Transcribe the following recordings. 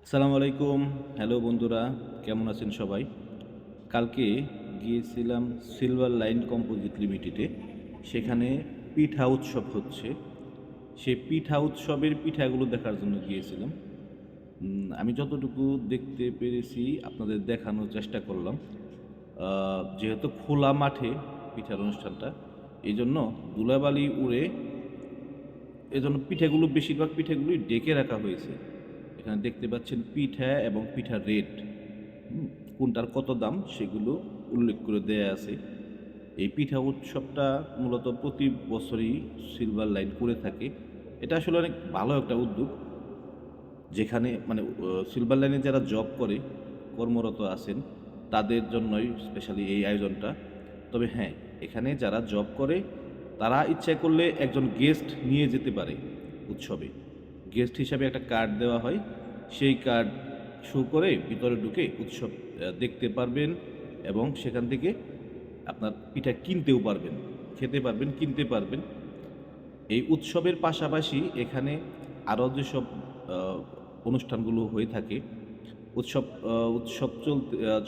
আসসালামু আলাইকুম। হ্যালো বন্ধুরা, কেমন আছেন সবাই? কালকে গিয়েছিলাম সিলভার লাইন কম্পোজিট লিমিটেডে। সেখানে পিঠা উৎসব হচ্ছে। সেই পিঠা উৎসবের পিঠাগুলো দেখার জন্য গিয়েছিলাম। আমি যতটুকু দেখতে পেরেছি আপনাদের দেখানোর চেষ্টা করলাম। যেহেতু খোলা মাঠে পিঠার অনুষ্ঠানটা, এইজন্য ধুলাবালি উড়ে এজন্য পিঠাগুলো বেশিরভাগ পিঠাগুলোই ডেকে রাখা হয়েছে। এখানে দেখতে পাচ্ছেন পিঠা এবং পিঠার রেট, কোনটার কত দাম সেগুলো উল্লেখ করে দেয়া আছে। এই পিঠা উৎসবটা মূলত প্রতি বছরই সিলভার লাইন করে থাকে। এটা আসলে অনেক ভালো একটা উদ্যোগ, যেখানে মানে সিলভার লাইনে যারা জব করে কর্মরত আছেন তাদের জন্যই স্পেশালি এই আয়োজনটা। তবে হ্যাঁ, এখানে যারা জব করে তারা ইচ্ছা করলে একজন গেস্ট নিয়ে যেতে পারে উৎসবে। গেস্ট হিসাবে একটা কার্ড দেওয়া হয়, সেই কার্ড শো করে ভিতরে ঢুকে উৎসব দেখতে পারবেন এবং সেখান থেকে আপনার পিঠা কিনতেও পারবেন, খেতে পারবেন, কিনতে পারবেন। এই উৎসবের পাশাপাশি এখানে আরও যেসব আহ, অনুষ্ঠানগুলো হয়ে থাকে, উৎসব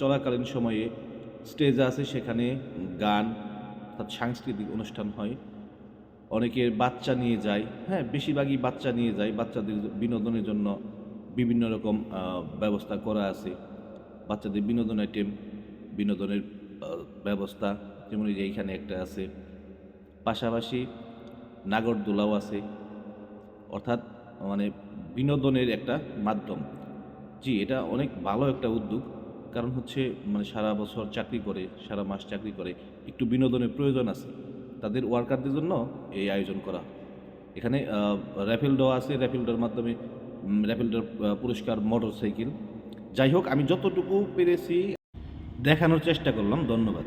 চলাকালীন সময়ে স্টেজ আছে, সেখানে গান অর্থাৎ সাংস্কৃতিক অনুষ্ঠান হয়। অনেকের বাচ্চা নিয়ে যায়, হ্যাঁ বেশিরভাগই বাচ্চা নিয়ে যায়। বাচ্চাদের বিনোদনের জন্য বিভিন্ন রকম ব্যবস্থা করা আছে। বাচ্চাদের বিনোদন আইটেম, বিনোদনের ব্যবস্থা, যেমন এই যে এইখানে একটা আছে। পাশাপাশি নাগরদোলাও আছে, অর্থাৎ মানে বিনোদনের একটা মাধ্যম। জি, এটা অনেক ভালো একটা উদ্যোগ। কারণ হচ্ছে মানে সারা বছর চাকরি করে, সারা মাস চাকরি করে, একটু বিনোদনের প্রয়োজন আছে। তাদের ওয়ার্কারদের জন্য এই আয়োজন করা। এখানে র্যাফেল ড্র আছে, র্যাফেল ড্রর মাধ্যমে র্যাফেল ড্রর পুরস্কার মোটর সাইকেল। যাই হোক, আমি যতটুকু পেরেছি দেখানোর চেষ্টা করলাম। ধন্যবাদ।